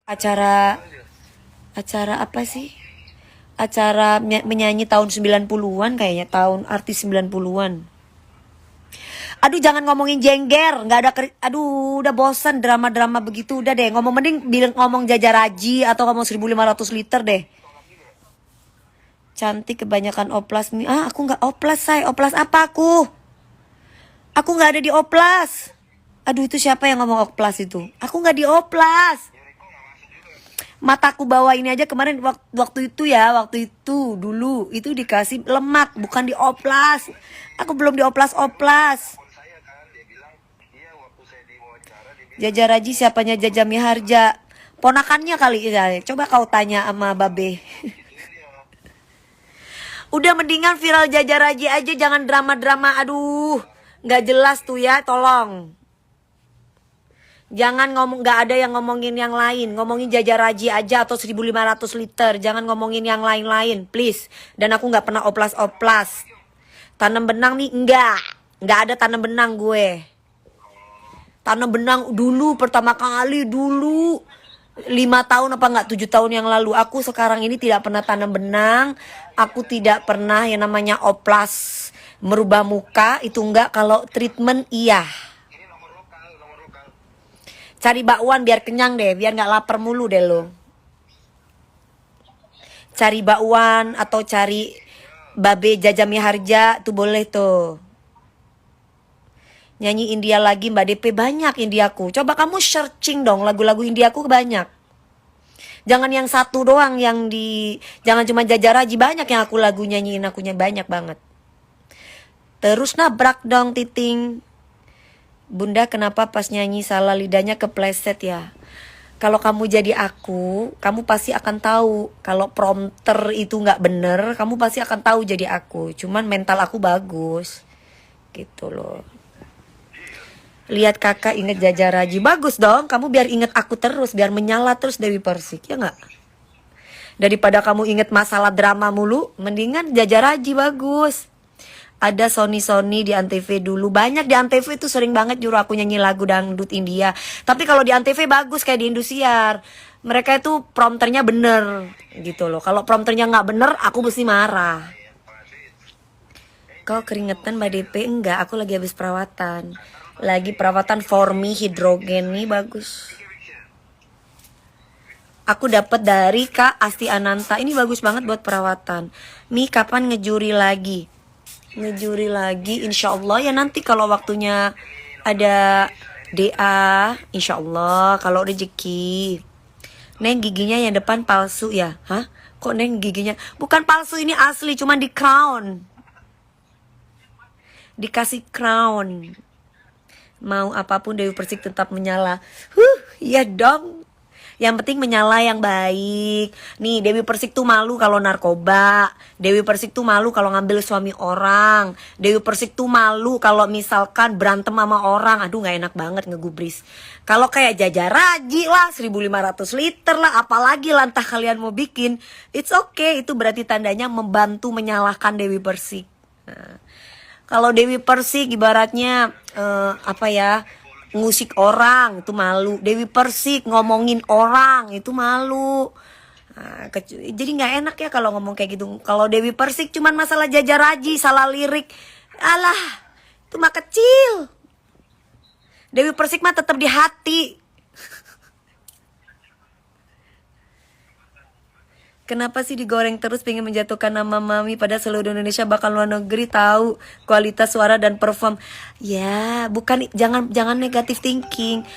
Acara acara apa sih? Acara menyanyi tahun 90-an kayaknya, tahun artis 90-an. Aduh jangan ngomongin jengger, nggak ada aduh udah bosan drama-drama begitu, udah deh ngomong mending bilang ngomong Jajaraji atau ngomong 1.500 liter deh. Cantik kebanyakan oplas nih. Ah, aku nggak oplas, say. Oplas apa aku? Aku nggak ada di oplas. Aduh itu siapa yang ngomong oplas itu? Aku nggak di oplas. Mataku bawa ini aja kemarin waktu itu ya, waktu itu dulu itu dikasih lemak bukan di oplas. Aku belum di oplas-oplas. Jajaraji siapanya Jaja Miharja? Ponakannya kali ya. Coba kau tanya sama Babe. Udah mendingan viral Jajaraji aja, jangan drama-drama. Aduh, nggak jelas tuh ya, tolong. Jangan ngomong, nggak ada yang ngomongin yang lain. Ngomongin Jajaraji aja atau 1.500 liter. Jangan ngomongin yang lain-lain, please. Dan aku nggak pernah oplas-oplas. Tanam benang nih, nggak ada tanam benang gue. Tanam benang dulu pertama kali dulu 5 tahun apa enggak 7 tahun yang lalu. Aku sekarang ini tidak pernah tanam benang. Aku tidak pernah yang namanya oplas, merubah muka itu enggak. Kalau treatment iya. Cari bakwan biar kenyang deh, biar nggak lapar mulu deh lo. Cari bakwan atau cari Babe Jaja Miharja tuh boleh tuh. Nyanyi India lagi Mbak DP, banyak Indiaku. Coba kamu searching dong lagu-lagu Indiaku, banyak. Jangan yang satu doang yang jangan cuma Jajaraji, banyak yang aku lagu nyanyiin akunya, banyak banget. Terus nabrak dong Titing. Bunda kenapa pas nyanyi salah lidahnya kepleset ya? Kalau kamu jadi aku, kamu pasti akan tahu. Kalau prompter itu nggak bener, kamu pasti akan tahu jadi aku. Cuman mental aku bagus. Gitu loh. Lihat kakak inget Jajaraji. Bagus dong, kamu biar inget aku terus, biar menyala terus Dewi Persik, ya nggak? Daripada kamu inget masalah drama mulu, mendingan Jajaraji bagus. Ada Sony di Antv dulu. Banyak di Antv itu sering banget juru aku nyanyi lagu dangdut India. Tapi kalau di Antv bagus kayak di Indosiar. Mereka itu prompternya bener gitu loh. Kalau prompternya nggak bener, aku mesti marah. Kau keringetan Mbak DP? Enggak, aku lagi habis perawatan. Lagi perawatan Formi hidrogen nih, bagus. Aku dapat dari Kak Asti Ananta. Ini bagus banget buat perawatan. Mi kapan ngejuri lagi? Ngejuri lagi insya Allah ya, nanti kalau waktunya ada DA insya Allah, kalau rezeki. Neng giginya yang depan palsu ya? Hah? Kok Neng giginya? Bukan palsu, ini asli, cuman di crown. Dikasih crown. Mau apapun Dewi Persik tetap menyala. Iya dong. Yang penting menyala yang baik. Nih Dewi Persik tuh malu kalau narkoba. Dewi Persik tuh malu kalau ngambil suami orang. Dewi Persik tuh malu kalau misalkan berantem sama orang. Aduh gak enak banget ngegubris. Kalau kayak Jajaraji lah, 1.500 liter lah, apalagi lantah kalian mau bikin, it's okay. Itu berarti tandanya membantu menyalahkan Dewi Persik. Nah, kalau Dewi Persik ibaratnya apa ya, ngusik orang itu malu. Dewi Persik ngomongin orang itu malu. Nah, jadi nggak enak ya kalau ngomong kayak gitu. Kalau Dewi Persik cuman masalah Jajaraji, salah lirik, alah itu mah kecil. Dewi Persik mah tetap di hati. Kenapa sih digoreng terus pengen menjatuhkan nama Mami, pada seluruh Indonesia bahkan luar negeri tahu kualitas suara dan perform. Ya, bukan, jangan negatif thinking.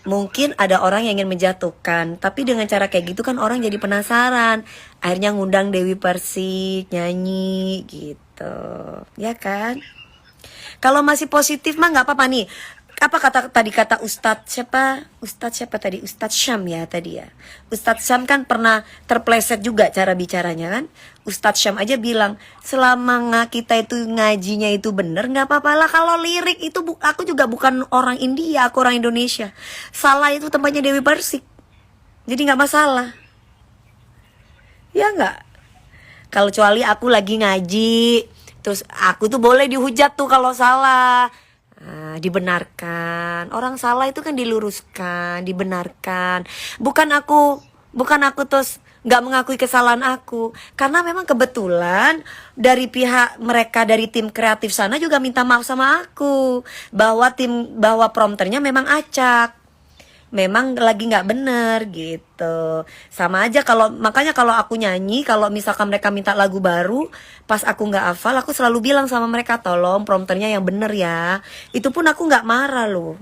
Mungkin ada orang yang ingin menjatuhkan, tapi dengan cara kayak gitu kan orang jadi penasaran. Akhirnya ngundang Dewi Persik nyanyi gitu. Ya kan? Kalau masih positif mah nggak apa-apa nih. Apa kata Ustadz siapa tadi? Ustadz Syam ya tadi ya. Ustadz Syam kan pernah terpleset juga cara bicaranya kan. Ustadz Syam aja bilang, selama kita itu ngajinya itu bener nggak apa-apa lah. Kalau lirik itu aku juga bukan orang India, aku orang Indonesia. Salah itu tempatnya Dewi Persik. Jadi nggak masalah. Ya nggak? Kalau kecuali aku lagi ngaji, terus aku tuh boleh dihujat tuh kalau salah. Nah, dibenarkan. Orang salah itu kan diluruskan, dibenarkan. Bukan aku terus nggak mengakui kesalahan aku, karena memang kebetulan dari pihak mereka dari tim kreatif sana juga minta maaf sama aku bahwa prompternya memang acak, memang lagi nggak bener gitu. Sama aja kalau makanya kalau aku nyanyi, kalau misalkan mereka minta lagu baru pas aku nggak hafal, aku selalu bilang sama mereka tolong prompternya yang bener ya. Itu pun aku nggak marah loh.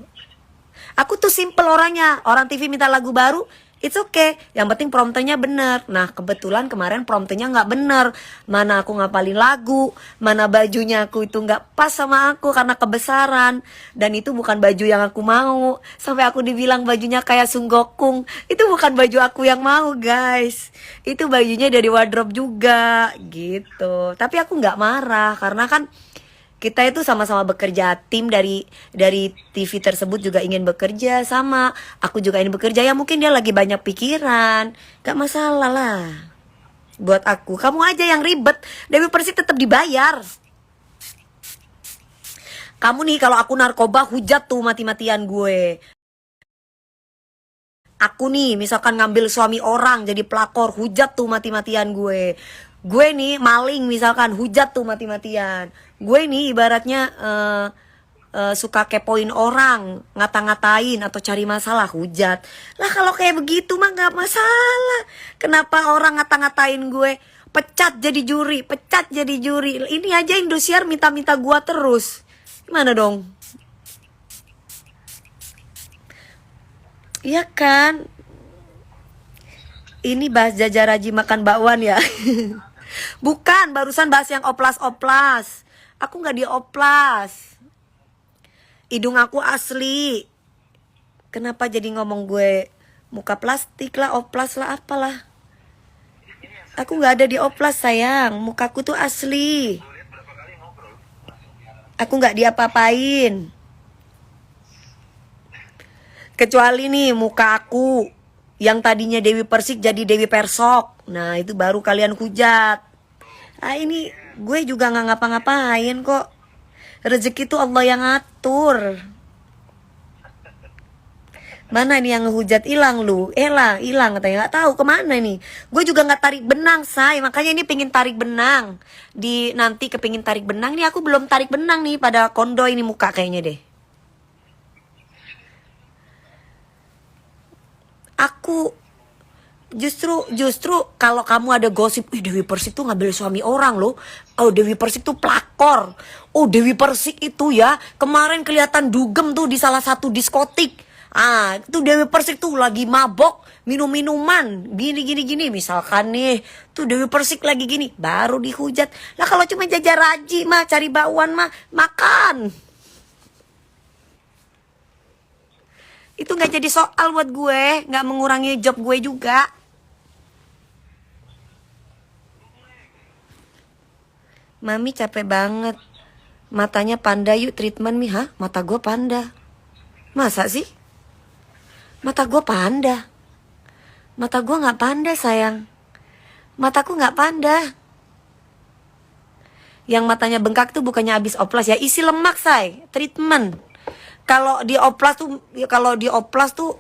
Aku tuh simple orangnya. Orang TV minta lagu baru, it's okay. Yang penting prompternya bener. Nah kebetulan kemarin prompternya nggak bener. Mana aku ngapalin lagu, mana bajunya aku itu nggak pas sama aku karena kebesaran. Dan itu bukan baju yang aku mau. Sampai aku dibilang bajunya kayak Sunggokung. Itu bukan baju aku yang mau guys. Itu bajunya dari wardrobe juga gitu. Tapi aku nggak marah karena kan kita itu sama-sama bekerja, tim dari TV tersebut juga ingin bekerja sama, aku juga ingin bekerja, ya mungkin dia lagi banyak pikiran, gak masalah lah. Buat aku, kamu aja yang ribet, Dewi Persik tetap dibayar. Kamu nih kalau aku narkoba hujat tuh mati-matian gue. Aku nih misalkan ngambil suami orang jadi pelakor, hujat tuh mati-matian gue. Gue nih maling misalkan, hujat tuh mati-matian. Gue nih ibaratnya suka kepoin orang, ngata-ngatain atau cari masalah, hujat. Lah kalau kayak begitu mah gak masalah. Kenapa orang ngata-ngatain gue? Pecat jadi juri, pecat jadi juri. Ini aja Indosiar minta-minta gue terus. Gimana dong? Iya kan? Ini bahas jajaraji makan bakwan ya. Bukan, barusan bahas yang oplas-oplas. Aku nggak dioplas. Hidung aku asli. Kenapa jadi ngomong gue muka plastik lah, oplas lah, apalah. Aku nggak ada di oplas sayang. Mukaku tuh asli. Aku nggak diapa-apain. Kecuali nih muka aku yang tadinya Dewi Persik jadi Dewi Persok. Nah itu baru kalian hujat. Ah ini gue juga nggak ngapa-ngapain kok. Rezeki itu Allah yang ngatur. Mana nih yang ngehujat? Hilang lu, hilang katanya, nggak tahu kemana nih. Gue juga nggak tarik benang say, makanya ini pengen tarik benang. Di nanti kepingin tarik benang nih, aku belum tarik benang nih pada kondo ini muka kayaknya deh. Aku justru kalau kamu ada gosip, Dewi Persik tuh ngambil suami orang loh. Oh Dewi Persik tuh pelakor. Oh Dewi Persik itu ya kemarin kelihatan dugem tuh di salah satu diskotik. Ah itu Dewi Persik tuh lagi mabok minum minuman gini misalkan nih tuh Dewi Persik lagi gini baru dihujat. Lah kalau cuma jajar raji mah cari bakwan mah makan. Itu nggak jadi soal buat gue, nggak mengurangi job gue juga. Mami capek banget. Matanya panda yuk treatment mi. Hah? Mata gue panda. Masa sih? Mata gue panda. Mata gue gak panda sayang. Mataku gak panda. Yang matanya bengkak tuh bukannya habis oplas ya. Isi lemak say. Treatment. Kalau di oplas tuh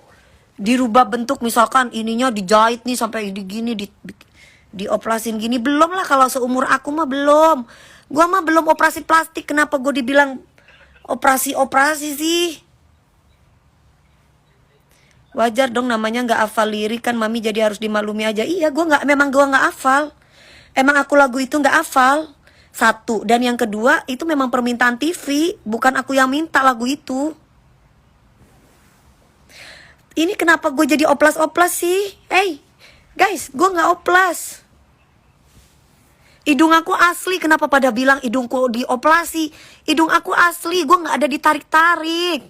dirubah bentuk, misalkan ininya dijahit nih sampai gini dioplasin gini. Belum lah kalau seumur aku mah belum. Gua mah belum operasi plastik. Kenapa gue dibilang operasi sih? Wajar dong namanya nggak hafal lirik kan mami, jadi harus dimaklumi aja. Iya memang gua nggak hafal. Emang aku lagu itu nggak hafal. Satu, dan yang kedua itu memang permintaan TV, bukan aku yang minta lagu itu. Ini kenapa gue jadi oplas-oplas sih? Hey guys, gue nggak oplas. Hidung aku asli, kenapa pada bilang hidungku dioperasi? Hidung aku asli, gue nggak ada ditarik-tarik.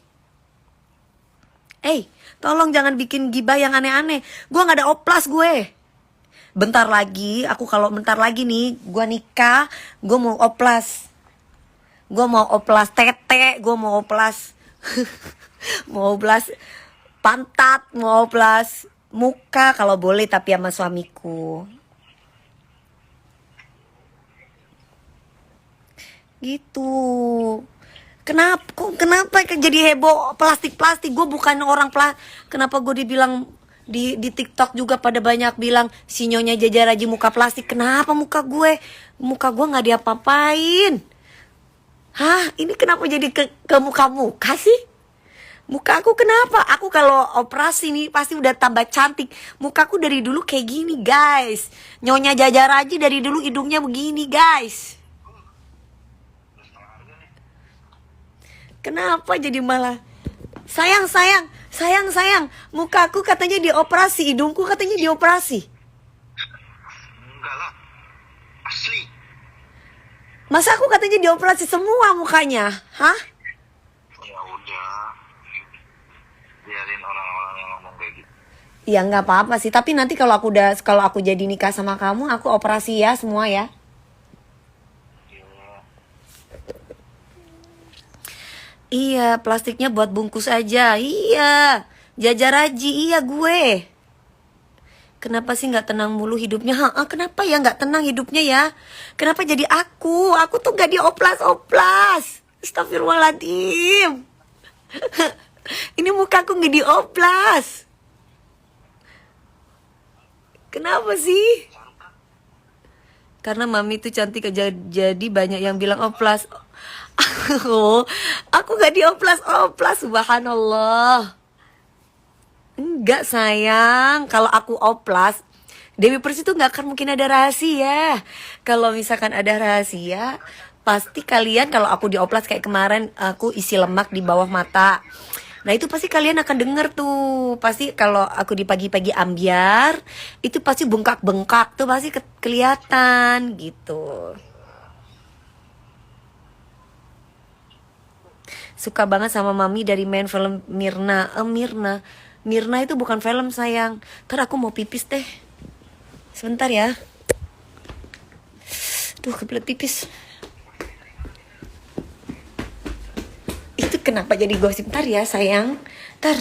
Hey, tolong jangan bikin gibah yang aneh-aneh. Gue nggak ada oplas gue. Bentar lagi nih, gue nikah, gue mau oplas. Gue mau oplas tete, gue mau oplas, mau oplas pantat, mau oplas muka kalau boleh tapi sama suamiku. Gitu. Kenapa jadi heboh plastik? Gue bukan orang kenapa gue dibilang di TikTok juga pada banyak bilang si Nyonya Jaja Raji muka plastik. Kenapa muka gue nggak diapa-apain? Hah, ini kenapa jadi ke muka sih? Muka aku kenapa? Aku kalau operasi nih pasti udah tambah cantik. Mukaku dari dulu kayak gini, guys. Nyonya Jaja Raji dari dulu hidungnya begini, guys. Kenapa jadi malah sayang, mukaku katanya dioperasi, hidungku katanya dioperasi. Enggak lah, asli. Masa aku katanya dioperasi semua mukanya? Hah? Ya udah, biarin orang-orang yang ngomong kayak gitu. Ya nggak apa-apa sih, tapi nanti kalau aku jadi nikah sama kamu, aku operasi ya semua ya. Iya, plastiknya buat bungkus aja. Iya, Jaja Raji, iya gue. Kenapa sih nggak tenang mulu hidupnya? Kenapa ya nggak tenang hidupnya ya? Kenapa jadi aku? Aku tuh nggak dioplas-oplas. Astagfirullahaladzim. Ini mukaku nggak dioplas. Kenapa sih? Karena mami tuh cantik aja, jadi banyak yang bilang oplas. Aku gak dioplas-oplas, subhanallah. Enggak sayang, kalau aku oplas, Dewi Persik itu gak akan mungkin ada rahasia. Kalau misalkan ada rahasia, pasti kalian kalau aku dioplas kayak kemarin, aku isi lemak di bawah mata. Nah itu pasti kalian akan denger tuh. Pasti kalau aku di pagi-pagi ambiar, itu pasti bengkak-bengkak tuh pasti kelihatan gitu. Suka banget sama mami dari main film Mirna. Mirna itu bukan film sayang. Ntar aku mau pipis deh. Sebentar ya. Duh kebelet pipis. Itu kenapa jadi gosip? Ntar ya sayang. Ntar.